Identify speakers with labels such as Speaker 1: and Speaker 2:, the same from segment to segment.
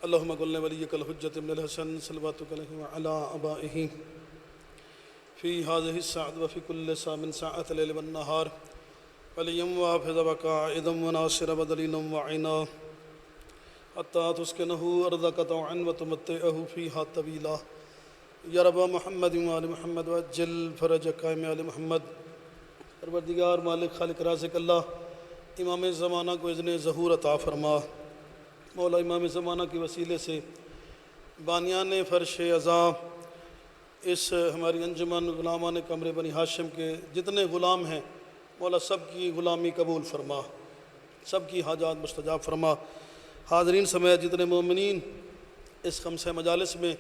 Speaker 1: اللهم قل وليك الحجة ابن الحسن صلواتك عليه وعلى آبائه في هذه الساعة وفي كل ساعة من ساعة الليل والنهار وليا وحافظا وقائدا وناصرا ودليلا وعينا حتى تسكنه أرضك طوعا وتمتعه فيها طويلا یا رب محمد وآل محمد وعجل فرجک آل محمد۔ پروردگار مالک خالق رازق اللہ امام زمانہ کو اذن ظہور عطا فرما۔ مولا امام زمانہ کے وسیلے سے بانیان فرش عزا اس ہماری انجمن غلامان قمر بنی ہاشم کے جتنے غلام ہیں مولا سب کی غلامی قبول فرما، سب کی حاجات مستجاب فرما۔ حاضرین سمیت جتنے مومنین اس خمسہ مجالس میں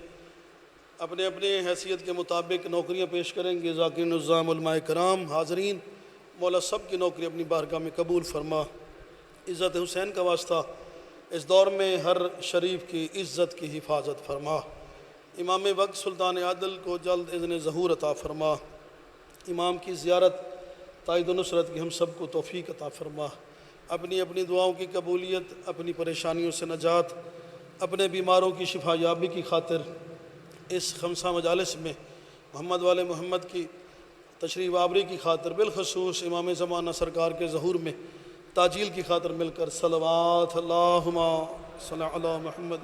Speaker 1: اپنے اپنے حیثیت کے مطابق نوکریاں پیش کریں گے، ذاکرین نظام علماء کرام حاضرین مولا سب کی نوکری اپنی بارگاہ میں قبول فرما۔ عزت حسین کا واسطہ اس دور میں ہر شریف کی عزت کی حفاظت فرما۔ امام وقت سلطان عادل کو جلد اذن ظہور عطا فرما۔ امام کی زیارت تائید و نصرت کی ہم سب کو توفیق عطا فرما۔ اپنی اپنی دعاؤں کی قبولیت، اپنی پریشانیوں سے نجات، اپنے بیماروں کی شفا یابی کی خاطر اس خمسہ مجالس میں محمد والے محمد کی تشریف آوری کی خاطر بالخصوص امام زمانہ سرکار کے ظہور میں تاجیل کی خاطر مل کر صلوات اللہم صلی علی محمد۔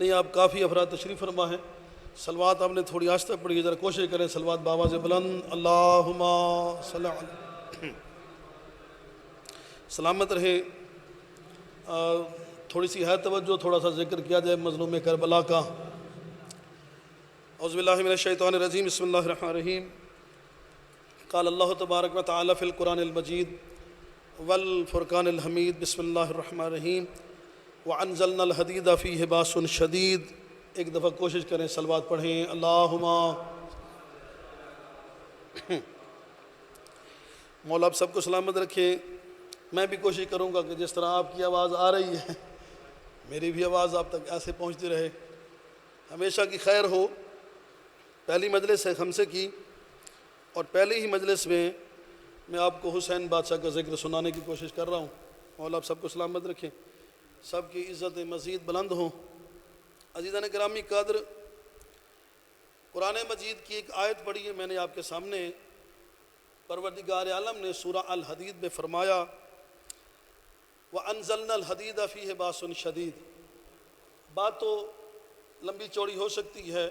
Speaker 1: نہیں، آپ کافی افراد تشریف فرما ہیں، صلوات آپ نے تھوڑی آہستہ پڑھی، ذرا کوشش کریں صلوات بآواز بلند اللہم صلی علی۔ سلامت رہے۔ تھوڑی سی ہے توجہ، تھوڑا سا ذکر کیا جائے مظلوم کربلا کا۔ اعوذ باللہ من الشیطان الرجیم، بسم اللہ الرحمن الرحیم۔ قال اللہ تبارک و تعالی فی القرآن المجید والفرقان الحمید، بسم اللہ الرحمن الرحیم۔ وانزلنا الحدید فیہ باس شدید۔ ایک دفعہ کوشش کریں صلوات پڑھیں اللہم۔ مولا آپ سب کو سلامت رکھیں۔ میں بھی کوشش کروں گا کہ جس طرح آپ کی آواز آ رہی ہے میری بھی آواز آپ تک ایسے پہنچتی رہے، ہمیشہ کی خیر ہو۔ پہلی مجلس ہے خمسے کی، اور پہلی ہی مجلس میں میں آپ کو حسین بادشاہ کا ذکر سنانے کی کوشش کر رہا ہوں۔ مولا آپ سب کو سلامت رکھیں، سب کی عزت مزید بلند ہوں۔ عزیزان گرامی قدر، قرآن مجید کی ایک آیت پڑھی ہے میں نے آپ کے سامنے۔ پروردگار عالم نے سورہ الحدید میں فرمایا وَأَنزَلْنَا الْحَدِيدَ فِيهِ بَاسٌ شَدِيد۔ بات تو لمبی چوڑی ہو سکتی ہے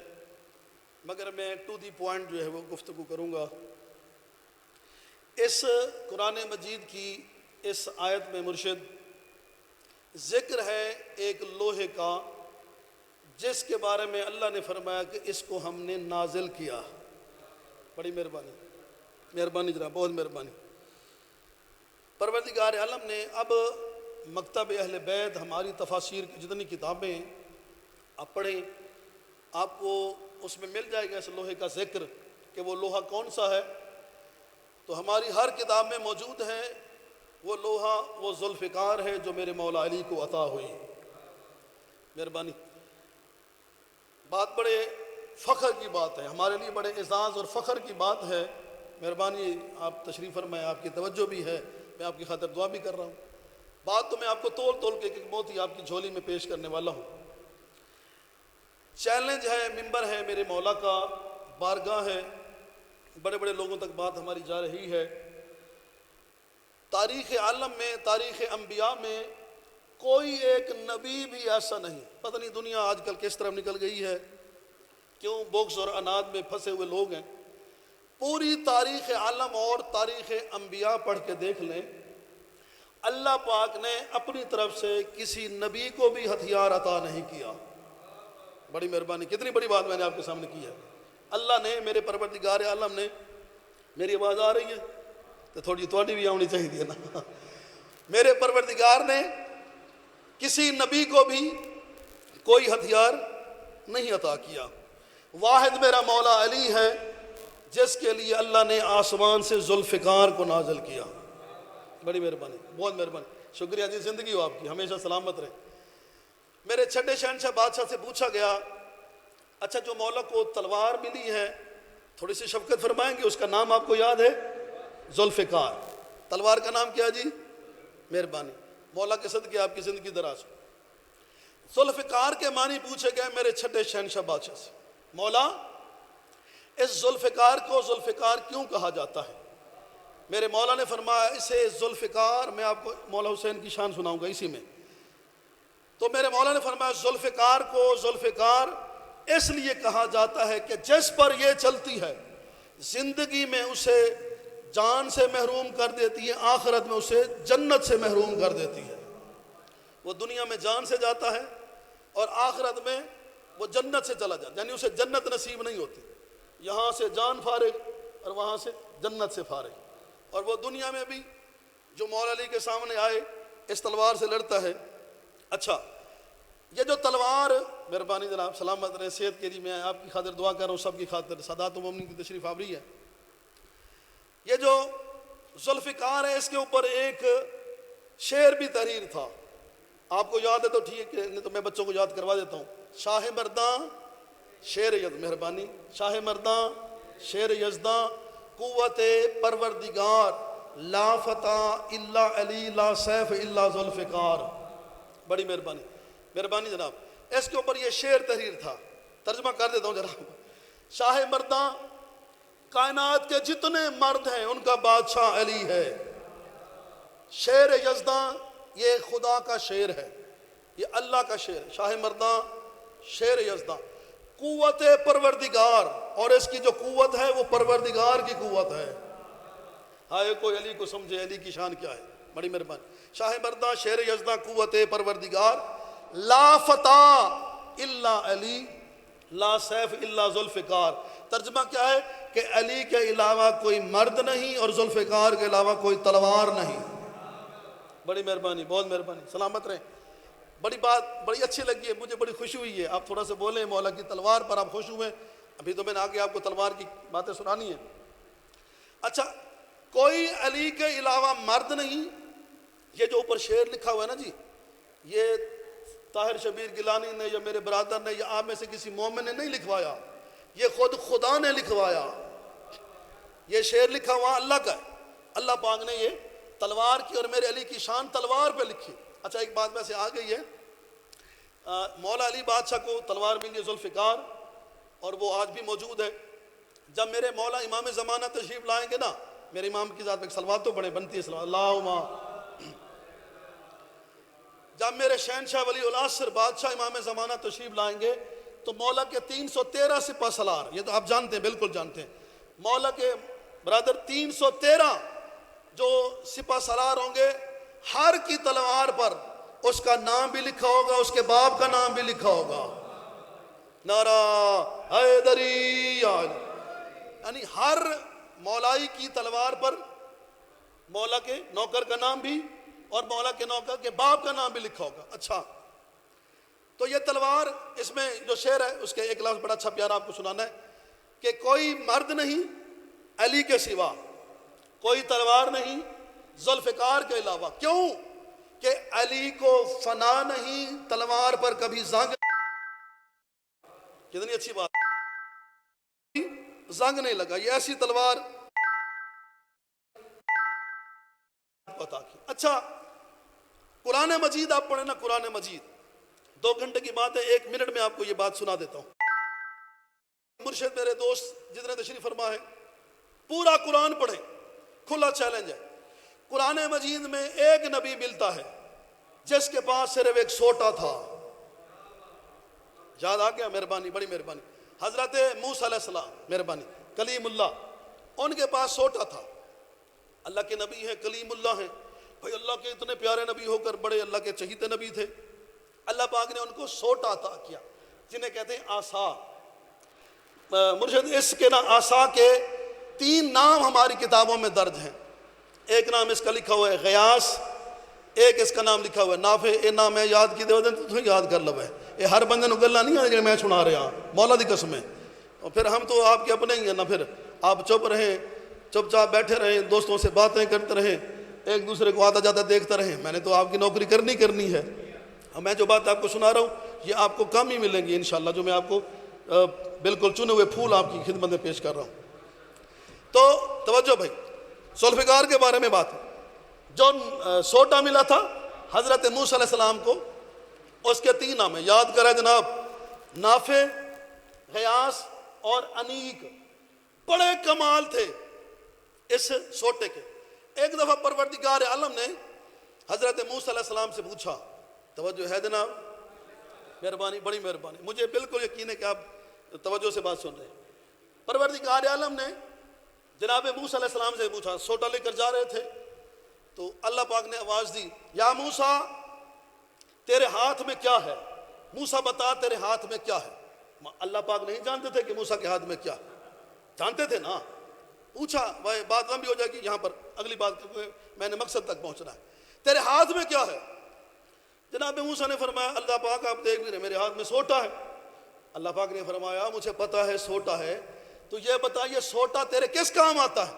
Speaker 1: مگر میں ٹو دی پوائنٹ جو ہے وہ گفتگو کروں گا۔ اس قرآن مجید کی اس آیت میں مرشد ذکر ہے ایک لوہے کا جس کے بارے میں اللہ نے فرمایا کہ اس کو ہم نے نازل کیا۔ بڑی مہربانی، مہربانی جناب، بہت مہربانی۔ پروردگار عالم نے اب مکتب اہل بیت ہماری تفاسیر کی جتنی کتابیں آپ پڑھیں آپ کو اس میں مل جائے گا اس لوہے کا ذکر کہ وہ لوہا کون سا ہے۔ تو ہماری ہر کتاب میں موجود ہے وہ لوہا، وہ ذوالفقار ہے جو میرے مولا علی کو عطا ہوئی۔ مہربانی، بات بڑے فخر کی بات ہے، ہمارے لیے بڑے اعزاز اور فخر کی بات ہے۔ مہربانی آپ تشریف فرمائیں، آپ کی توجہ بھی ہے، میں آپ کی خاطر دعا بھی کر رہا ہوں۔ بات تو میں آپ کو تول تول کے ایک موتی آپ کی جھولی میں پیش کرنے والا ہوں۔ چیلنج ہے، ممبر ہے میرے مولا کا، بارگاہ ہے، بڑے بڑے لوگوں تک بات ہماری جا رہی ہے۔ تاریخ عالم میں، تاریخ انبیاء میں کوئی ایک نبی بھی ایسا نہیں، پتہ نہیں دنیا آج کل کس طرف نکل گئی ہے، کیوں بوکس اور اناد میں پھنسے ہوئے لوگ ہیں۔ پوری تاریخ عالم اور تاریخ انبیاء پڑھ کے دیکھ لیں، اللہ پاک نے اپنی طرف سے کسی نبی کو بھی ہتھیار عطا نہیں کیا۔ بڑی مہربانی، کتنی بڑی بات میں نے آپ کے سامنے کی ہے۔ اللہ نے، میرے پروردگار عالم نے، میری آواز آ رہی ہے تو تھوڑی بھی آنی چاہیے نا۔ میرے پروردگار نے کسی نبی کو بھی کوئی ہتھیار نہیں عطا کیا۔ واحد میرا مولا علی ہے جس کے لیے اللہ نے آسمان سے ذوالفقار کو نازل کیا۔ بڑی مہربانی، بہت مہربانی، شکریہ جی، زندگی ہو آپ کی، ہمیشہ سلامت رہے۔ میرے چھٹے شہنشاہ بادشاہ سے پوچھا گیا اچھا جو مولا کو تلوار ملی ہے تھوڑی سی شفقت فرمائیں گے، اس کا نام آپ کو یاد ہے؟ ذوالفقار۔ تلوار کا نام کیا جی؟ مہربانی، مولا کے صدقے آپ کی زندگی دراز ہو۔ ذوالفقار کے معنی پوچھے گئے میرے چھٹے شہنشاہ بادشاہ سے، مولا اس ذوالفقار کو ذوالفقار کیوں کہا جاتا ہے؟ میرے مولا نے فرمایا اسے ذوالفقار، میں آپ کو مولا حسین کی شان سناؤں گا اسی میں، تو میرے مولا نے فرمایا ذوالفقار کو ذوالفقار اس لیے کہا جاتا ہے کہ جس پر یہ چلتی ہے زندگی میں اسے جان سے محروم کر دیتی ہے، آخرت میں اسے جنت سے محروم کر دیتی ہے۔ وہ دنیا میں جان سے جاتا ہے اور آخرت میں وہ جنت سے چلا جاتا ہے، یعنی اسے جنت نصیب نہیں ہوتی، یہاں سے جان فارغ اور وہاں سے جنت سے فارغ۔ اور وہ دنیا میں بھی جو مولا علی کے سامنے آئے اس تلوار سے لڑتا ہے۔ اچھا، یہ جو تلوار، مہربانی جناب سلامت رہے، صحت کے لیے میں آپ کی خاطر دعا کر رہا ہوں، سب کی خاطر، سادات و مومنین کی تشریف آوری ہے۔ یہ جو ذوالفقار ہے اس کے اوپر ایک شعر بھی تحریر تھا، آپ کو یاد ہے تو ٹھیک ہے، نہیں تو میں بچوں کو یاد کروا دیتا ہوں۔ شاہ مرداں شیر یزد، مہربانی، شاہ مرداں شیر یزداں، قوت پروردگار، لا فتح الا علی، لا سیف الا ذوالفقار۔ بڑی مہربانی، مہربانی جناب، اس کے اوپر یہ شعر تحریر تھا، ترجمہ کر دیتا ہوں جناب۔ شاہ مرداں، کائنات کے جتنے مرد ہیں ان کا بادشاہ علی ہے۔ شیر یزداں یہ خدا کا شعر ہے، یہ اللہ کا شعر ہے۔ شاہ مرداں شیر یزداں، قوت پروردگار، اور اس کی جو قوت ہے وہ پروردگار کی قوت ہے۔ ہائے کوئی علی کو سمجھے، علی کی شان کیا ہے، بڑی مہربانی۔ شاہ مرداں شیر یزداں، قوت پروردگار، لا فتح الا علی، لا سیف الا ذوالفقار۔ ترجمہ کیا ہے کہ علی کے علاوہ کوئی مرد نہیں اور ذوالفقار کے علاوہ کوئی تلوار نہیں۔ بڑی مہربانی، بہت مہربانی، سلامت رہیں۔ بڑی بات بڑی اچھی لگی ہے مجھے، بڑی خوشی ہوئی ہے۔ آپ تھوڑا سا بولیں، مولا کی تلوار پر آپ خوش ہوئے، ابھی تو میں نے آگے آپ کو تلوار کی باتیں سنانی ہیں۔ اچھا، کوئی علی کے علاوہ مرد نہیں، یہ جو اوپر شعر لکھا ہوا ہے نا جی، یہ طاہر شبیر گیلانی نے یا میرے برادر نے یا آپ میں سے کسی مومن نے نہیں لکھوایا، یہ خود خدا نے لکھوایا۔ یہ شعر لکھا ہوا اللہ کا ہے، اللہ پاک نے یہ تلوار کی اور میرے علی کی شان تلوار پہ لکھی۔ اچھا، ایک بات میں سے آ گئی ہے، مولا علی بادشاہ کو تلوار ملی ذوالفقار، اور وہ آج بھی موجود ہے۔ جب میرے مولا امام زمانہ تشریف لائیں گے نا، میرے امام کی ذات میں ایک صلوات تو بڑے بنتی ہے، صلوات اللہم۔ جب میرے شہنشاہ ولی العصر بادشاہ امام زمانہ تشریف لائیں گے تو مولا کے 313 سپہ سالار، یہ تو آپ جانتے ہیں، بالکل جانتے ہیں، مولا کے برادر 313 جو سپہ سالار ہوں گے، ہر کی تلوار پر اس کا نام بھی لکھا ہوگا، اس کے باپ کا نام بھی لکھا ہوگا، نعرہ حیدری، یعنی ہر مولائی کی تلوار پر مولا کے نوکر کا نام بھی اور مولا کے نوکر کے باپ کا نام بھی لکھا ہوگا۔ اچھا، تو یہ تلوار، اس میں جو شعر ہے اس کے ایک لفظ بڑا اچھا پیارا آپ کو سنانا ہے کہ کوئی مرد نہیں علی کے سوا، کوئی تلوار نہیں ذوالفقار کے علاوہ۔ کیوں کہ علی کو فنا نہیں، تلوار پر کبھی زنگ، کتنی اچھی بات، زنگ نہیں لگا، یہ ایسی تلوار عطا کی۔ اچھا، قرآن مجید آپ پڑھیں نا، قرآن مجید 2 گھنٹے کی بات ہے، 1 منٹ میں آپ کو یہ بات سنا دیتا ہوں۔ مرشد میرے دوست جتنے تشریف فرما ہے، پورا قرآن پڑھیں، کھلا چیلنج ہے۔ قرآن مجید میں ایک نبی ملتا ہے جس کے پاس صرف ایک سوٹا تھا، یاد آ گیا؟ مہربانی، بڑی مہربانی۔ حضرت موسیٰ علیہ السلام، مہربانی، کلیم اللہ، ان کے پاس سوٹا تھا۔ اللہ کے نبی ہیں، کلیم اللہ ہیں، بھائی اللہ کے اتنے پیارے نبی ہو کر بڑے اللہ کے چہیتے نبی تھے۔ اللہ پاک نے ان کو سوٹا عطا کیا جنہیں کہتے ہیں آسا۔ مرشد اس کے نا آسا کے 3 نام ہماری کتابوں میں درج ہیں۔ ایک نام اس کا لکھا ہوا ہے غیاث، ایک اس کا نام لکھا ہوا ہے نافع۔ اے نام میں یاد کی دے تو یاد کر لو ہے، یہ ہر بندے نو گلا نہیں آ میں سنا رہا، مولا دی قسم ہے۔ اور پھر ہم تو آپ کے اپنے ہی ہیں نا، پھر آپ چپ رہیں، چپ چاپ بیٹھے رہیں، دوستوں سے باتیں کرتے رہیں، ایک دوسرے کو آتا جاتا دیکھتا رہیں۔ میں نے تو آپ کی نوکری کرنی ہے، میں جو بات آپ کو سنا رہا ہوں یہ آپ کو کم ہی ملیں گی انشاءاللہ، جو میں آپ کو بالکل چنے ہوئے پھول آپ کی خدمت میں پیش کر رہا ہوں۔ تو توجہ بھائی، ذوالفقار کے بارے میں بات ہے۔ جو سوٹا ملا تھا حضرت موسیٰ علیہ السلام کو، اس کے 3 نام ہیں، یاد کریں جناب، نافع، غیاث اور انیق۔ بڑے کمال تھے اس سوٹے کے۔ ایک دفعہ پروردگار عالم نے حضرت موسیٰ علیہ السلام سے پوچھا، توجہ ہے جناب، مہربانی، بڑی مہربانی، مجھے بالکل یقین ہے کہ آپ توجہ سے بات سن رہے ہیں۔ پروردگار عالم نے جناب موسیٰ علیہ السلام سے پوچھا، سوٹا لے کر جا رہے تھے تو اللہ پاک نے آواز دی، یا موسیٰ تیرے ہاتھ میں کیا ہے؟ موسیٰ بتا تیرے ہاتھ میں کیا ہے؟ اللہ پاک نہیں جانتے تھے کہ موسیٰ کے ہاتھ میں کیا ہے؟ جانتے تھے نا۔ پوچھا، بھائی بات لمبی ہو جائے گی، یہاں پر اگلی بات میں نے مقصد تک پہنچنا ہے۔ تیرے ہاتھ میں کیا ہے؟ جناب موسیٰ نے فرمایا، اللہ پاک آپ دیکھ بھی رہے میرے ہاتھ میں سوٹا ہے۔ اللہ پاک نے فرمایا، مجھے پتا ہے سوٹا ہے، تو یہ بتا یہ سوٹا تیرے کس کام آتا ہے؟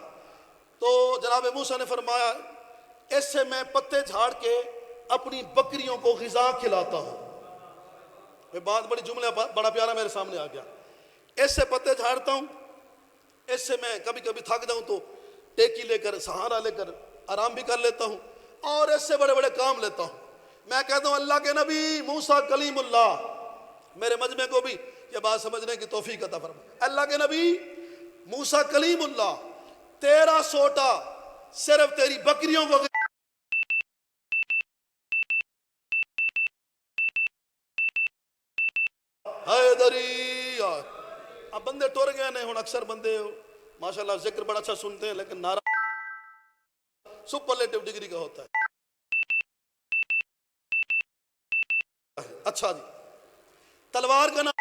Speaker 1: تو جناب موسیٰ نے فرمایا، اس سے میں پتے جھاڑ کے اپنی بکریوں کو غذا کھلاتا ہوں۔ یہ بات بڑی جملہ بڑا پیارا میرے سامنے آ گیا۔ اس سے پتے جھاڑتا ہوں، اس سے میں کبھی کبھی تھک جاؤں تو ٹیکی لے کر سہارا لے کر آرام بھی کر لیتا ہوں، اور اس سے بڑے بڑے کام لیتا ہوں۔ میں کہتا ہوں اللہ کے نبی موسیٰ کلیم اللہ، میرے مجمع کو بھی یہ بات سمجھنے کی توفیق عطا فرمائے۔ اللہ کے نبی موسیٰ کلیم اللہ، تیرا سوٹا صرف تیری بکریوں کو حیدری۔ اب بندے ٹور گئے نہیں، ہوں اکثر بندے ماشاءاللہ ذکر بڑا اچھا سنتے ہیں لیکن نعرہ سپرلیٹو ڈگری کا ہوتا ہے۔ اچھا جی، تلوار کا نام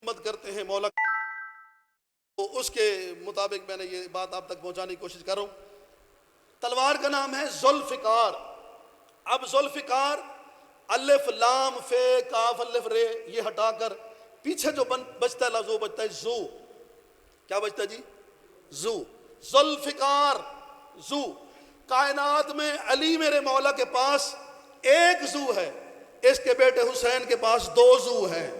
Speaker 1: مت کرتے ہیں مولا، تو اس کے مطابق میں نے یہ بات آپ تک پہنچانے کی کوشش کر رہا ہوں۔ تلوار کا نام ہے ذوالفقار۔ اب ذوالفقار الف لام فے کاف الف رے یہ ہٹا کر پیچھے جو بچتا ہے لفظ وہ بچتا ہے زو۔ کیا بچتا ہے جی؟ زو۔ ذوالفقار، زو۔ کائنات میں علی میرے مولا کے پاس ایک زو ہے، اس کے بیٹے حسین کے پاس 2 زو ہیں۔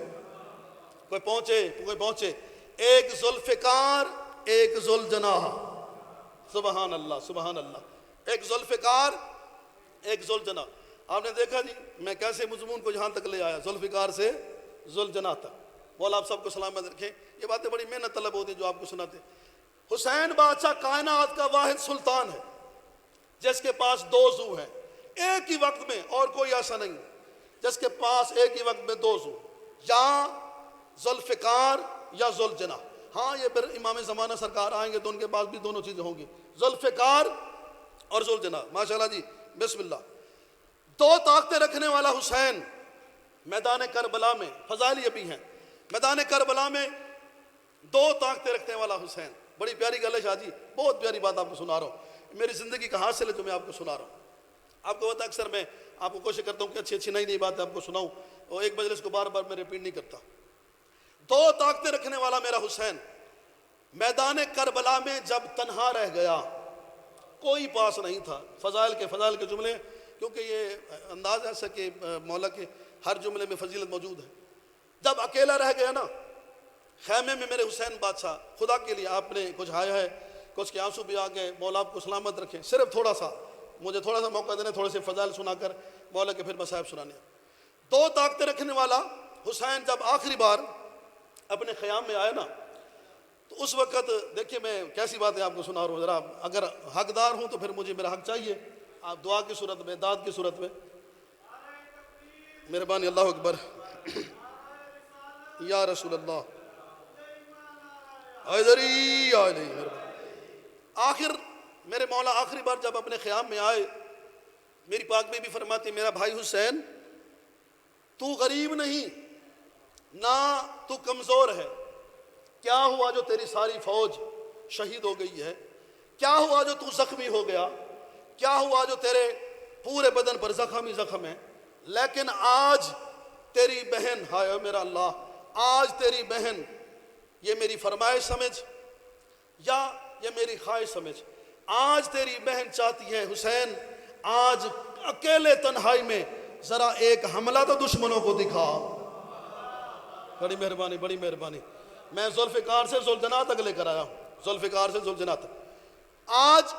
Speaker 1: کوئی پہنچے، ایک ذوالفقار ایک ذوالجناح۔ سبحان اللہ سبحان اللہ، ایک ذوالفقار ایک ذوالجناح۔ آپ نے دیکھا جی میں کیسے مضمون کو یہاں تک لے آیا، ذوالفقار سے ذوالجناح تک۔ مولا آپ سب کو سلامت رکھیں۔ یہ باتیں بڑی محنت طلب ہوتی ہیں جو آپ کو سناتے ہیں۔ حسین بادشاہ کائنات کا واحد سلطان ہے جس کے پاس 2 زو ہیں ایک ہی وقت میں، اور کوئی ایسا نہیں جس کے پاس ایک ہی وقت میں 2 زو، یا ذوالفقار یا ذوالجناح۔ ہاں یہ پھر امام زمانہ سرکار آئیں گے تو ان کے پاس بھی دونوں چیزیں ہوں گی، ذوالفقار اور ذوالجناح۔ ماشاءاللہ جی، بسم اللہ۔ 2 طاقتیں رکھنے والا حسین میدان کربلا میں، فضائل یہ بھی ہیں، میدان کربلا میں 2 طاقتیں رکھنے والا حسین۔ بڑی پیاری گل ہے شاہ جی، بہت پیاری بات آپ کو سنا رہا ہوں، میری زندگی کا حاصل ہے جو میں آپ کو سنا رہا ہوں۔ آپ کو پتہ اکثر میں آپ کو کوشش کرتا ہوں کہ اچھی نئی باتیں آپ کو سناؤں، اور ایک مجلس کو بار بار میں ریپیٹ نہیں کرتا۔ 2 طاقتیں رکھنے والا میرا حسین میدان کربلا میں جب تنہا رہ گیا، کوئی پاس نہیں تھا۔ فضائل کے جملے، کیونکہ یہ انداز ایسا کہ مولا کے ہر جملے میں فضیلت موجود ہے۔ جب اکیلا رہ گیا نا خیمے میں میرے حسین بادشاہ، خدا کے لیے آپ نے کچھ آیا ہے، کچھ کے آنسو بھی آ گئے، مولا آپ کو سلامت رکھیں۔ صرف مجھے تھوڑا سا موقع دینے، تھوڑے سے فضائل سنا کر مولا کے پھر مصائب سنانے۔ 2 طاقتیں رکھنے والا حسین جب آخری بار اپنے خیام میں آئے نا، تو اس وقت دیکھیے میں کیسی باتیں آپ کو سنا رہا ہوں، ذرا اگر حقدار ہوں تو پھر مجھے میرا حق چاہیے، آپ دعا کی صورت میں، داد کی صورت میں۔ مہربانی، اللہ اکبر، یا رسول اللہ، حیدری علیہ۔ آخر میرے مولا آخری بار جب اپنے خیام میں آئے، میری پاک میں بھی فرماتی، میرا بھائی حسین تو غریب نہیں نہ تو کمزور ہے، کیا ہوا جو تیری ساری فوج شہید ہو گئی ہے؟ کیا ہوا جو تو زخمی ہو گیا؟ کیا ہوا جو تیرے پورے بدن پر زخم ہے؟ لیکن آج تیری بہن، ہائے میرا اللہ، آج تیری بہن یہ میری فرمائش سمجھ یا یہ میری خواہش سمجھ، آج تیری بہن چاہتی ہے حسین آج اکیلے تنہائی میں ذرا ایک حملہ تو دشمنوں کو دکھا۔ بڑی مہربانی، بڑی مہربانی۔ میں ذوالفقار سے ذوالجناح تک لے کر آیا ہوں، ذوالفقار سے ذوالجناح تک۔ آج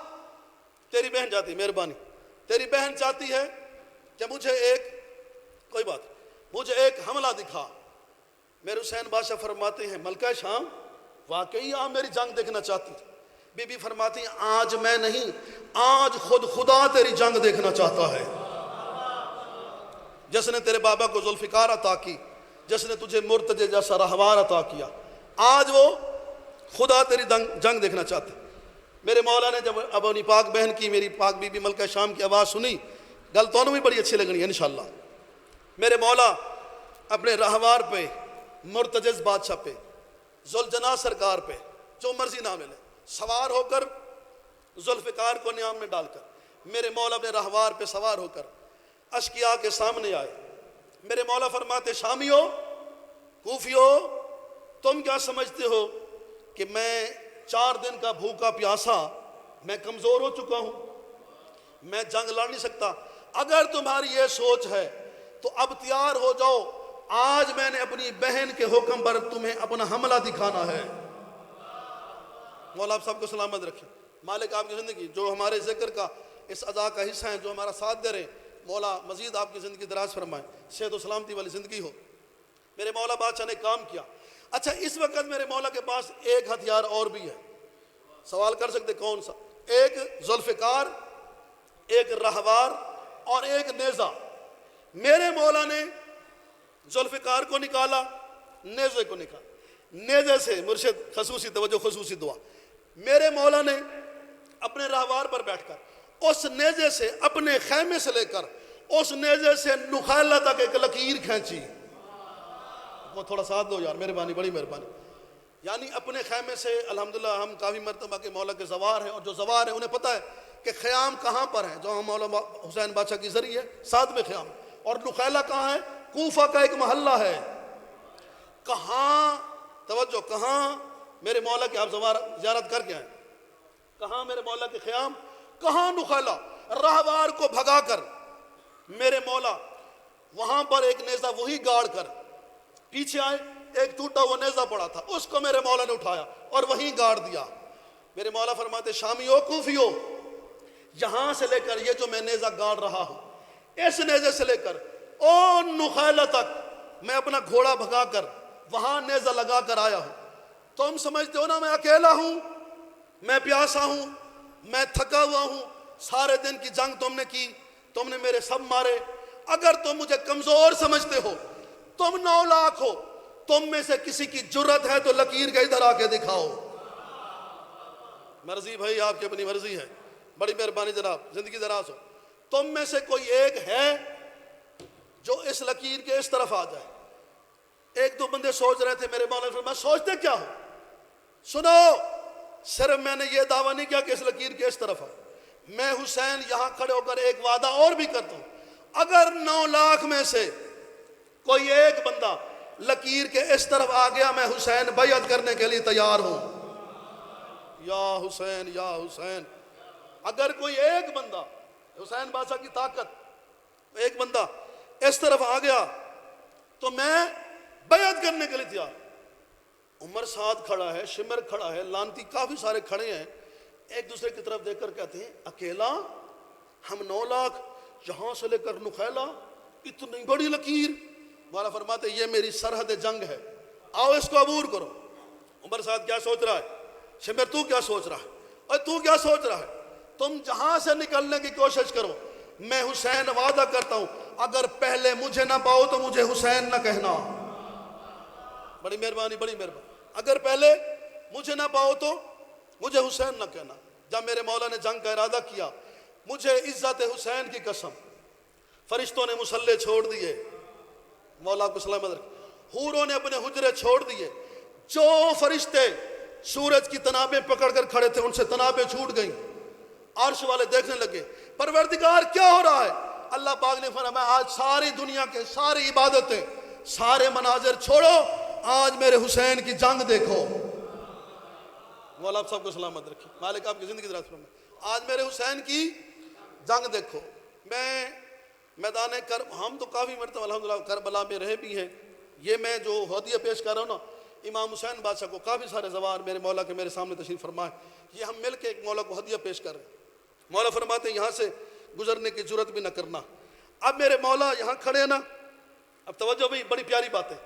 Speaker 1: تیری بہن چاہتی، مہربانی، تیری بہن چاہتی ہے کہ مجھے ایک حملہ دکھا. میرے حسین بادشاہ فرماتے ہیں ملکہ شام واقعی آپ میری جنگ دیکھنا چاہتی تھی؟ بی بی فرماتی ہیں آج میں نہیں، آج خود خدا تیری جنگ دیکھنا چاہتا ہے. جس نے تیرے بابا کو ذوالفقار عطا کی، جس نے تجھے مرتجے جیسا رہوار عطا کیا، آج وہ خدا تیری جنگ دیکھنا چاہتا ہے. میرے مولا نے جب اب اپنی پاک بہن کی، میری پاک بی بی ملکہ شام کی آواز سنی، گل تو بھی بڑی اچھی لگنی ہے انشاءاللہ. میرے مولا اپنے رہوار پہ، مرتجز بادشاہ پہ، ذوالجناح سرکار پہ، جو مرضی نام لے، سوار ہو کر ذوالفقار کو نیام میں ڈال کر میرے مولا اپنے رہوار پہ سوار ہو کر اشقیاء کے سامنے آئے. میرے مولا فرماتے شامیو، کوفیو، تم کیا سمجھتے ہو کہ میں 4 دن کا بھوکا پیاسا، میں کمزور ہو چکا ہوں، میں جنگ لڑ نہیں سکتا؟ اگر تمہاری یہ سوچ ہے تو اب تیار ہو جاؤ، آج میں نے اپنی بہن کے حکم پر تمہیں اپنا حملہ دکھانا ہے. مولا آپ سب کو سلامت رکھے. مالک آپ کی زندگی جو ہمارے ذکر کا اس ادا کا حصہ ہیں، جو ہمارا ساتھ دے رہے ہیں، مولا مزید آپ کی زندگی دراز فرمائے، صحت و سلامتی والی زندگی ہو. میرے مولا بادشاہ نے کام کیا. اچھا اس وقت میرے مولا کے پاس ایک ہتھیار اور بھی ہے. سوال کر سکتے کون سا؟ ایک ذوالفقار، ایک رہوار اور ایک نیزہ. میرے مولا نے ذوالفقار کو نکالا، نیزے کو نکالا. نیزے سے مرشد خصوصی توجہ، خصوصی دعا. میرے مولا نے اپنے رہوار پر بیٹھ کر اس نیزے سے، اپنے خیمے سے لے کر اس نیزے سے نخیلہ تک ایک لکیر کھینچی. وہ تھوڑا ساتھ دو یار، مہربانی، بڑی مہربانی. یعنی اپنے خیمے سے الحمدللہ ہم کافی مرتبہ کے مولا کے زوار ہیں، اور جو زوار ہیں انہیں پتہ ہے کہ خیام کہاں پر ہے، جو ہم مولا حسین بادشاہ کی ذریعے ساتھ میں خیام. اور نخیلہ کہاں ہے؟ کوفہ کا ایک محلہ ہے. کہاں توجہ، کہاں میرے مولا کے آپ زیارت کر کے آئیں، کہاں میرے مولا کے خیام، کہاں نخیلہ. راہوار کو بھگا کر میرے مولا وہاں پر ایک نیزہ وہی گاڑ کر پیچھے آئے. ایک ٹوٹا ہوا نیزہ پڑا تھا، اس کو میرے مولا نے اٹھایا اور وہیں گاڑ دیا. میرے مولا فرماتے شامیو، کوفیو، یہاں سے لے کر یہ جو میں نیزہ گاڑ رہا ہوں، اس نیزے سے لے کر او نخیلہ تک میں اپنا گھوڑا بھگا کر وہاں نیزہ لگا کر آیا ہوں. تم سمجھتے ہو نا میں اکیلا ہوں، میں پیاسا ہوں، میں تھکا ہوا ہوں، سارے دن کی جنگ تم نے کی، تم نے میرے سب مارے. اگر تم مجھے کمزور سمجھتے ہو، تم 9 لاکھ ہو، تم میں سے کسی کی جرت ہے تو لکیر کے ادھر آ کے دکھاؤ. مرضی بھائی آپ کی اپنی مرضی ہے، بڑی مہربانی جناب، زندگی دراز ہو. تم میں سے کوئی ایک ہے جو اس لکیر کے اس طرف آ جائے. 1-2 بندے سوچ رہے تھے. میرے مولا نے فرمایا سوچتے کیا ہو؟ سنو، صرف میں نے یہ دعویٰ نہیں کیا کہ اس لکیر کے اس طرف آؤ. میں حسین یہاں کھڑے ہو کر ایک وعدہ اور بھی کرتا ہوں، اگر 9 لاکھ میں سے کوئی ایک بندہ لکیر کے اس طرف آ گیا، میں حسین بیعت کرنے کے لیے تیار ہوں. یا حسین، یا حسین. اگر کوئی ایک بندہ، حسین بادشاہ کی طاقت، ایک بندہ اس طرف آ گیا تو میں بیعت کرنے کے لیے تیار. عمر سعد کھڑا ہے، شمر کھڑا ہے، لانتی کافی سارے کھڑے ہیں. ایک دوسرے کی طرف دیکھ کر کہتے ہیں اکیلا ہم 9 لاکھ یہاں سے لے کر نخیلہ، اتنی بڑی لکیر. مولا فرماتے یہ میری سرحد جنگ ہے، آؤ اس کو عبور کرو. عمر سعد کیا سوچ رہا ہے؟ شمر تو کیا سوچ رہا ہے؟ اور تو کیا سوچ رہا ہے؟ تم جہاں سے نکلنے کی کوشش کرو، میں حسین وعدہ کرتا ہوں اگر پہلے مجھے نہ پاؤ تو مجھے حسین نہ کہنا. بڑی مہربانی، بڑی مہربانی. اگر پہلے مجھے نہ پاؤ تو مجھے حسین نہ کہنا. جب میرے مولا نے جنگ کا ارادہ کیا، مجھے عزت حسین کی قسم، فرشتوں نے مسلح چھوڑ دیے، مولا کو سلامت رکھے، حوروں نے اپنے حجرے چھوڑ دیے. جو فرشتے سورج کی تنابیں پکڑ کر کھڑے تھے ان سے تنابیں چھوٹ گئیں. عرش والے دیکھنے لگے پروردگار کیا ہو رہا ہے. اللہ پاک نے فرمایا آج ساری دنیا کے ساری عبادتیں، سارے مناظر چھوڑو، آج میرے حسین کی جنگ دیکھو. مولا آپ سب کو سلامت رکھے، مالک آپ کی زندگی دراز فرمائے. آج میرے حسین کی جنگ دیکھو. میں میدان ہم تو کافی مرتبہ الحمدللہ کربلا میں رہے بھی ہیں. یہ میں جو ہدیہ پیش کر رہا ہوں نا امام حسین بادشاہ کو، کافی سارے زوار میرے مولا کے میرے سامنے تشریف فرمائے، یہ ہم مل کے ایک مولا کو ہدیہ پیش کر رہے ہیں. مولا فرماتے ہیں یہاں سے گزرنے کی جرت بھی نہ کرنا. اب میرے مولا یہاں کھڑے ہیں نا، اب توجہ بھی، بڑی پیاری بات ہے،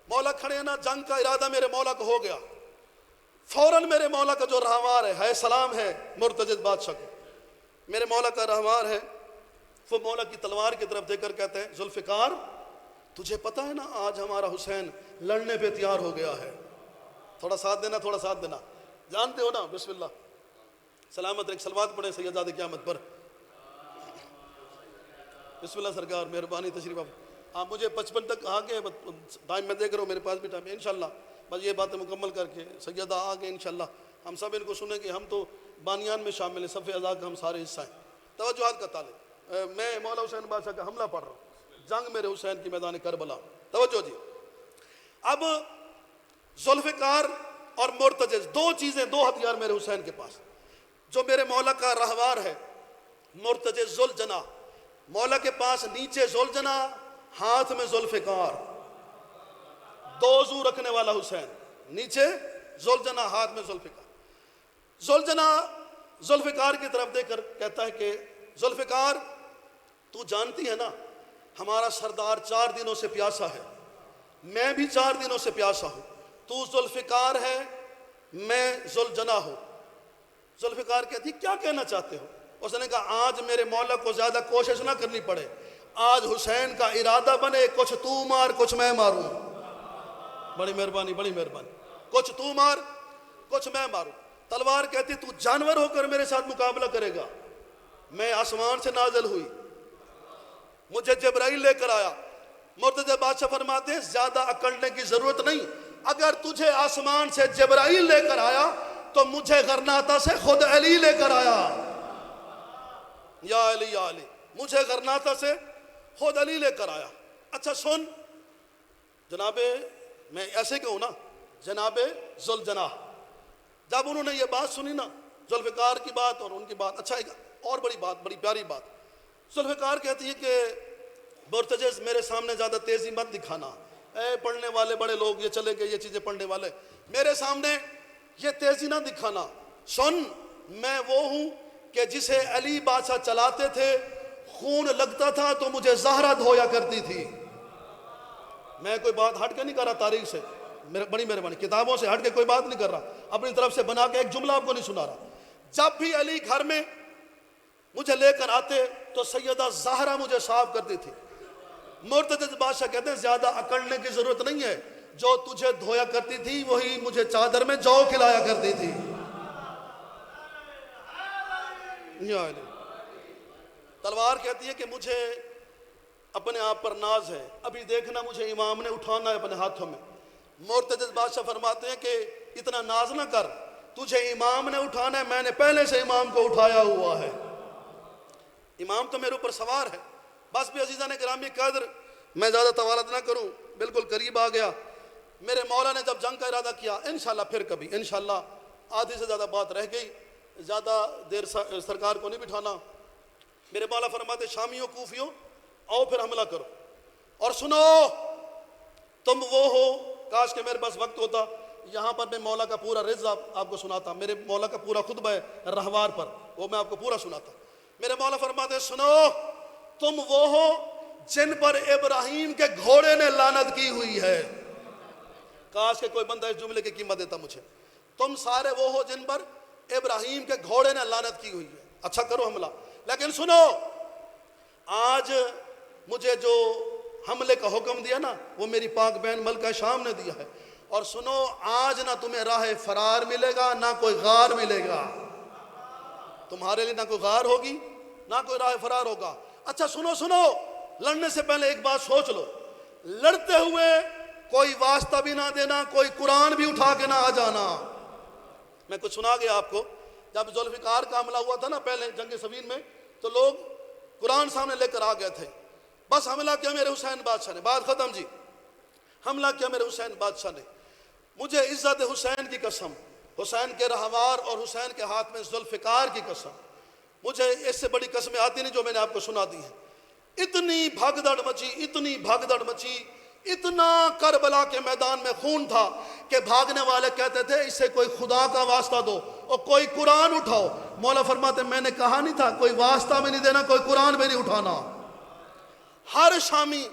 Speaker 1: مولا کھڑے ہیں نا، جنگ کا ارادہ میرے مولا کو ہو گیا، فوراً میرے مولا کا جو رہوار ہے سلام ہے مرتجز بادشاہ کو، میرے مولا کا رہوار ہے، وہ مولا کی تلوار کی طرف دیکھ کر کہتے ہیں ذوالفقار تجھے پتہ ہے نا آج ہمارا حسین لڑنے پہ تیار ہو گیا ہے، تھوڑا ساتھ دینا، تھوڑا ساتھ دینا، جانتے ہو نا، بسم اللہ، سلامت ایک صلوات پڑھیں سیداد قیامت پر، بسم اللہ سرکار، مہربانی تشریف آپ مجھے 55 تک آگے ٹائم میں دیکھ رہا ہوں، میرے پاس بھی ٹائم ہے انشاءاللہ، بس یہ باتیں مکمل کر کے سیدہ آگے انشاءاللہ ہم سب ان کو سنیں گے، ہم تو بانیان میں شامل ہیں، صف اعضاء کا ہم سارے حصہ ہیں۔ توجہات کا طالب، میں مولا حسین بادشاہ کا حملہ پڑھ رہا ہوں، جنگ میرے حسین کی میدان کربلا، توجہ جی۔ اب ذوالفقار اور مرتجز دو چیزیں، دو ہتھیار میرے حسین کے پاس، جو میرے مولا کا رہوار ہے مرتجز ذوالجناح، مولا کے پاس نیچے ذوالجناح، ہاتھ میں ذوالفقار، دو زو رکھنے والا حسین، نیچے ذوالجناح، ہاتھ میں ذوالفقار۔ ذوالجناح ذوالفقار کی طرف دیکھ کر کہتا ہے کہ ذوالفقار تو جانتی ہے نا ہمارا سردار 4 دنوں سے پیاسا ہے، میں بھی 4 دنوں سے پیاسا ہوں، تو ذوالفقار ہے میں ذوالجناح ہوں۔ ذوالفقار کہتی کیا کہنا چاہتے ہو؟ اس نے کہا آج میرے مولا کو زیادہ کوشش نہ کرنی پڑے، آج حسین کا ارادہ بنے کچھ تو مار کچھ میں ماروں، بڑی مہربانی، بڑی مہربانی، کچھ تو مار کچھ میں ماروں۔ تلوار کہتی تو جانور ہو کر میرے ساتھ مقابلہ کرے گا، میں آسمان سے نازل ہوئی، مجھے جبرائیل لے کر آیا۔ مرتضی بادشاہ فرماتے ہیں زیادہ اکڑنے کی ضرورت نہیں، اگر تجھے آسمان سے جبرائیل لے کر آیا تو مجھے غرناطہ سے خود علی لے کر آیا، یا علی یا علی، مجھے غرناطہ سے خود علی لے کر آیا۔ اچھا سن جناب، میں ایسے کہوں نا، جناب ذوالجناح، جب انہوں نے یہ بات سنی نا ذوالفقار کی بات اور ان کی بات، اچھا ایک اور بڑی بات، بڑی پیاری بات، ذوالفقار کہتی ہے کہ مرتجز میرے سامنے زیادہ تیزی مت دکھانا، اے پڑھنے والے بڑے لوگ یہ چلے گئے، یہ چیزیں پڑھنے والے، میرے سامنے یہ تیزی نہ دکھانا، سن میں وہ ہوں کہ جسے علی بادشاہ چلاتے تھے، خون لگتا تھا تو مجھے زہرہ دھویا کرتی تھی، میں کوئی بات ہٹ کے نہیں کر رہا تاریخ سے، بڑی مہربانی، کتابوں سے ہٹ کے کوئی بات نہیں کر رہا، اپنی طرف سے بنا کے ایک جملہ آپ کو نہیں سنا رہا، جب بھی علی گھر میں مجھے لے کر آتے تو سیدہ زہرہ مجھے صاف کرتی تھی۔ مرتضی بادشاہ کہتے ہیں زیادہ اکڑنے کی ضرورت نہیں ہے، جو تجھے دھویا کرتی تھی وہی مجھے چادر میں جو کھلایا کرتی تھی، یا علی۔ تلوار کہتی ہے کہ مجھے اپنے آپ پر ناز ہے، ابھی دیکھنا مجھے امام نے اٹھانا ہے اپنے ہاتھوں میں۔ مرتضی بادشاہ فرماتے ہیں کہ اتنا ناز نہ کر، تجھے امام نے اٹھانا ہے، میں نے پہلے سے امام کو اٹھایا ہوا ہے، امام تو میرے اوپر سوار ہے۔ بس بھی عزیزان گرامی قدر، میں زیادہ طوالت نہ کروں، بالکل قریب آ گیا۔ میرے مولا نے جب جنگ کا ارادہ کیا، انشاءاللہ پھر کبھی، انشاءاللہ آدھی سے زیادہ بات رہ گئی، زیادہ دیر سرکار کو نہیں بٹھانا۔ میرے مولا فرماتے شامیوں کوفیوں آؤ پھر حملہ کرو، اور سنو تم وہ ہو، کاش کہ میرے پاس وقت ہوتا یہاں پر میں مولا کا پورا رز آپ کو سناتا، میرے مولا کا پورا خطبہ ہے رہوار پر، وہ میں آپ کو پورا سناتا۔ میرے مولا فرماتے سنو تم وہ ہو جن پر ابراہیم کے گھوڑے نے لعنت کی ہوئی ہے، کاش کہ کوئی بندہ اس جملے کی قیمت دیتا مجھے، تم سارے وہ ہو جن پر ابراہیم کے گھوڑے نے لعنت کی ہوئی ہے، اچھا کرو حملہ، لیکن سنو آج مجھے جو حملے کا حکم دیا نا وہ میری پاک بہن ملکہ شام نے دیا ہے، اور سنو آج نہ تمہیں راہ فرار ملے گا نہ کوئی غار ملے گا، تمہارے لیے نہ کوئی غار ہوگی نہ کوئی راہ فرار ہوگا۔ اچھا سنو لڑنے سے پہلے ایک بات سوچ لو، لڑتے ہوئے کوئی واسطہ بھی نہ دینا، کوئی قرآن بھی اٹھا کے نہ آ جانا۔ میں کچھ سنا گیا آپ کو، جب ذوالفقار کا حملہ ہوا تھا نا پہلے جنگ صفین میں، تو لوگ قرآن سامنے لے کر آ گئے تھے، بس حملہ کیا میرے حسین بادشاہ نے، بات ختم جی، حملہ کیا میرے حسین بادشاہ نے۔ مجھے عزت حسین کی قسم، حسین کے رہوار اور حسین کے ہاتھ میں ذوالفقار کی قسم، مجھے اس سے بڑی قسمیں آتی نہیں جو میں نے آپ کو سنا دی ہیں۔ اتنی بھگدڑ مچی، اتنی بھگدڑ مچی، اتنا کربلا کے میدان میں خون تھا کہ بھاگنے والے کہتے تھے اس سے کوئی خدا کا واسطہ دو اور کوئی قرآن اٹھاؤ۔ مولا فرماتے میں نے کہا نہیں تھا کوئی واسطہ بھی نہیں دینا، کوئی قرآن بھی نہیں اٹھانا۔ ہر شامی،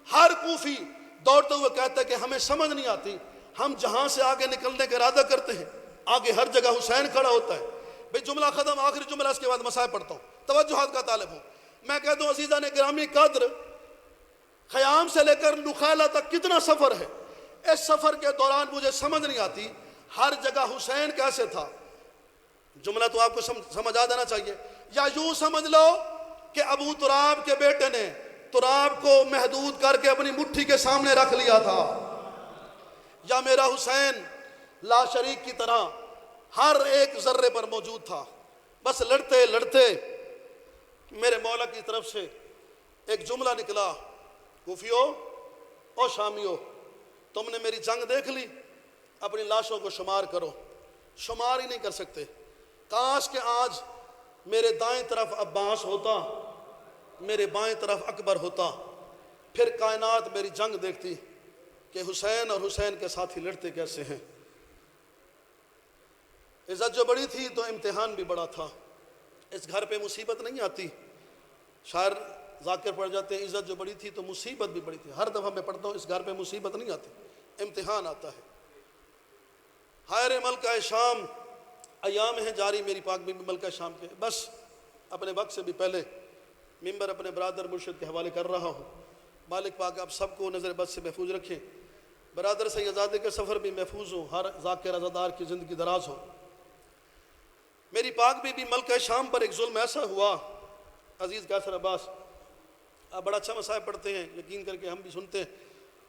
Speaker 1: ہر کوفی دوڑتے ہوئے کہتا ہے کہ ہمیں سمجھ نہیں آتی، ہم جہاں سے آگے نکلنے کا ارادہ کرتے ہیں آگے ہر جگہ حسین کھڑا ہوتا ہے۔ بھئی جملہ ختم، آخری جملہ، اس کے بعد مسائل پڑھتا ہوں، توجہات کا طالب ہوں۔ میں کہتا ہوں عزیزان گرامی قدر، خیام سے لے کر نخیلہ تک کتنا سفر ہے، اس سفر کے دوران مجھے سمجھ نہیں آتی ہر جگہ حسین کیسے تھا۔ جملہ تو آپ کو سمجھ آ جانا چاہیے، یا یوں سمجھ لو کہ ابو تراب کے بیٹے نے تراب کو محدود کر کے اپنی مٹھی کے سامنے رکھ لیا تھا، یا میرا حسین لا شریک کی طرح ہر ایک ذرے پر موجود تھا۔ بس لڑتے لڑتے میرے مولا کی طرف سے ایک جملہ نکلا، کوفیو اور شامیو، تم نے میری جنگ دیکھ لی، اپنی لاشوں کو شمار کرو۔ شمار ہی نہیں کر سکتے۔ کاش کہ آج میرے دائیں طرف عباس ہوتا، میرے بائیں طرف اکبر ہوتا، پھر کائنات میری جنگ دیکھتی کہ حسین اور حسین کے ساتھی لڑتے کیسے ہیں۔ عزت جو بڑی تھی تو امتحان بھی بڑا تھا۔ اس گھر پہ مصیبت نہیں آتی، شاعر ذاکر پڑھ جاتے ہیں عزت جو بڑی تھی تو مصیبت بھی بڑی تھی۔ ہر دفعہ میں پڑھتا ہوں اس گھر پہ مصیبت نہیں آتی، امتحان آتا ہے۔ حائر ملکہ شام ایام ہیں جاری، میری پاک بی بی ملکہ شام کے، بس اپنے وقت سے بھی پہلے ممبر اپنے برادر مرشد کے حوالے کر رہا ہوں۔ مالک پاک آپ سب کو نظر بد سے محفوظ رکھیں، برادر سیدزادے کے سفر بھی محفوظ ہوں، ہر ذاکر عزادار کی زندگی دراز ہو۔ میری پاک بی بی ملکہ شام پر ایک ظلم ایسا ہوا، عزیز قیصر عباس آپ بڑا اچھا مسائل پڑھتے ہیں، یقین کر کے ہم بھی سنتے ہیں،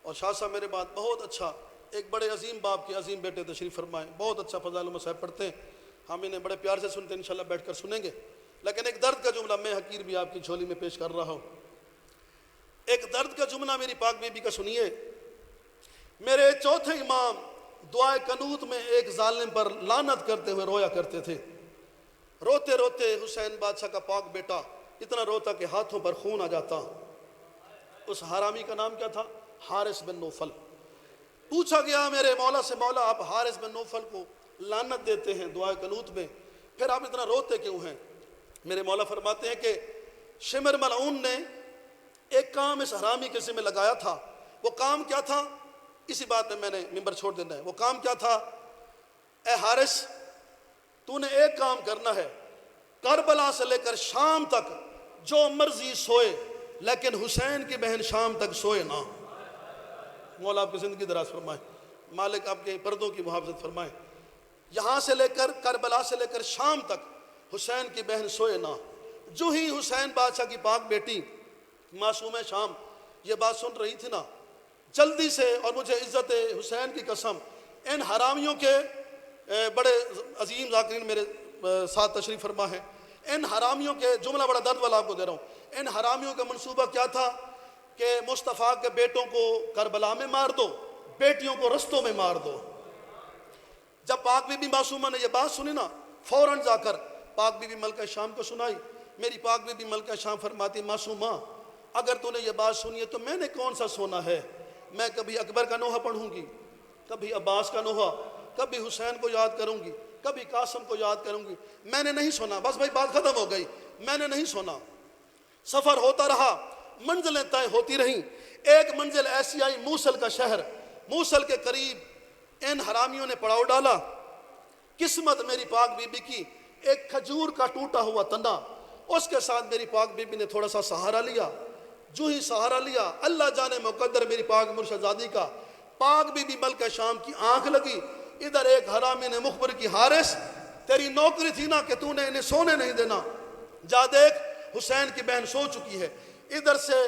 Speaker 1: اور شاہ صاحب میرے بات بہت اچھا، ایک بڑے عظیم باپ کے عظیم بیٹے تشریف فرمائیں، بہت اچھا فضائل و مسائل پڑھتے ہیں، ہم انہیں بڑے پیار سے سنتے ہیں، انشاءاللہ بیٹھ کر سنیں گے۔ لیکن ایک درد کا جملہ میں حقیر بھی آپ کی جھولی میں پیش کر رہا ہوں۔ ایک درد کا جملہ میری پاک بی بی کا سنیے۔ میرے چوتھے امام دعائے قنوت میں ایک ظالم پر لعنت کرتے ہوئے رویا کرتے تھے۔ روتے روتے حسین بادشاہ کا پاک بیٹا اتنا روتا کہ ہاتھوں پر خون آ جاتا۔ اس حرامی کا نام کیا تھا؟ حارث بن نوفل۔ پوچھا گیا میرے مولا سے، مولا آپ حارث بن نوفل کو لعنت دیتے ہیں دعائے قنوت میں، پھر آپ اتنا روتے کیوں ہیں؟ میرے مولا فرماتے ہیں کہ شمر ملعون نے ایک کام اس حرامی کے ذمہ لگایا تھا۔ وہ کام کیا تھا؟ اسی بات میں نے ممبر چھوڑ دینا ہے۔ وہ کام کیا تھا؟ اے حارث، تو نے ایک کام کرنا ہے، کربلا سے لے کر شام تک جو مرضی سوئے، لیکن حسین کی بہن شام تک سوئے نہ۔ مولا آپ کی زندگی دراز فرمائے، مالک آپ کے پردوں کی محافظت فرمائے۔ یہاں سے لے کر کربلا سے لے کر شام تک حسین کی بہن سوئے نہ۔ جو ہی حسین بادشاہ کی پاک بیٹی معصوم شام یہ بات سن رہی تھی نا، جلدی سے، اور مجھے عزت حسین کی قسم، ان حرامیوں کے بڑے عظیم ذاکرین میرے ساتھ تشریف فرما ہے، ان حرامیوں کے جملہ بڑا درد والا آپ کو دے رہا ہوں، ان حرامیوں کا منصوبہ کیا تھا کہ مصطفیٰ کے بیٹوں کو کربلا میں مار دو، بیٹیوں کو رستوں میں مار دو۔ جب پاک بی بی معصومہ نے یہ بات سنی نا، فوراً جا کر پاک بی بی ملکہ شام کو سنائی۔ میری پاک بی بی ملکہ شام فرماتی، معصومہ اگر تو نے یہ بات سنی ہے تو میں نے کون سا سونا ہے؟ میں کبھی اکبر کا نوحہ پڑھوں گی، کبھی عباس کا نوحہ، کبھی حسین کو یاد کروں گی، کبھی قاسم کو یاد کروں گی، میں نے نہیں سنا۔ بس بھائی بات ختم ہو گئی، میں نے نہیں سنا۔ سفر ہوتا رہا، منزلیں طے ہوتی رہیں۔ ایک منزل ایسی آئی موصل کا شہر، موصل کے قریب ان حرامیوں نے پڑاؤ ڈالا۔ قسمت میری پاک بی بی کی ایک کھجور کا ٹوٹا ہوا تنا، اس کے ساتھ میری پاک بی بی نے تھوڑا سا سہارا لیا۔ جو ہی سہارا لیا، اللہ جانے مقدر میری پاک مرشدزادی کا، پاک بی بی ملکہ شام کی آنکھ لگی۔ ادھر ایک حرامی نے مخبر کی، حارث تیری نوکری تھی نا کہ تو نے انہیں سونے نہیں دینا، جا دیکھ حسین کی بہن سو چکی ہے۔ ادھر سے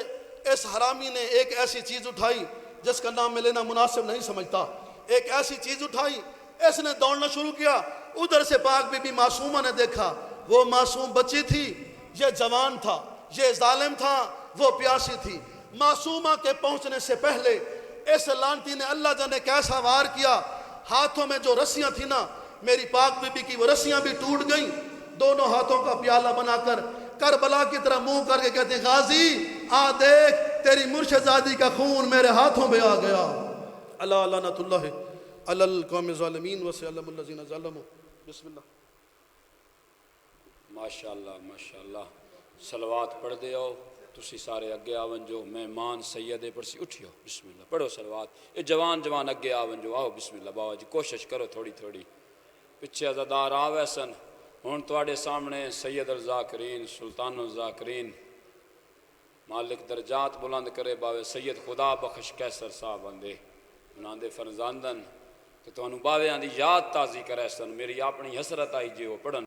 Speaker 1: اس حرامی نے ایک ایسی چیز اٹھائی جس کا نام میں لینا مناسب نہیں سمجھتا، ایک ایسی چیز اٹھائی، اس نے دوڑنا شروع کیا۔ ادھر سے پاک بی بی معصومہ نے دیکھا، وہ معصوم بچی تھی، یہ جوان تھا، یہ ظالم تھا، وہ پیاسی تھی۔ معصومہ کے پہنچنے سے پہلے اس لعنتی نے اللہ جانے کیسا وار کیا، ہاتھوں میں جو رسیاں تھیں نا، میری پاک بی بی کی وہ رسیاں بھی ٹوٹ گئیں۔ دونوں ہاتھوں کا پیالہ بنا کر کربلا کی طرح منہ کر کے کہتے ہیں، غازی آ دیکھ تیری مرشدزادی کا خون میرے ہاتھوں پہ آ گیا۔ اللہ لعنت اللہ علی القوم الظالمین وسلم الذین ظلموا۔ بسم اللہ۔
Speaker 2: ماشاءاللہ ماشاءاللہ، صلوات پڑھ دے آؤ۔ تسی سارے اگے آون جو مہمان سیدے پڑسی اٹھیو بسم اللہ پڑھو صلوات یہ جوان اگے آون جو آؤ بسم اللہ بابا جی کوشش کرو تھوڑی تھوڑی پچھے عزادار آوے سن ہن تواڈے سامنے سید الذاکرین سلطان الذاکرین مالک درجات بلند کرے باوے سید خدا بخش کیسر صاحب آندے انہاں دے فرزاندن تے تانوں باویاں دی یاد تازی کرے سن میری اپنی حسرت آئی جے وہ پڑھن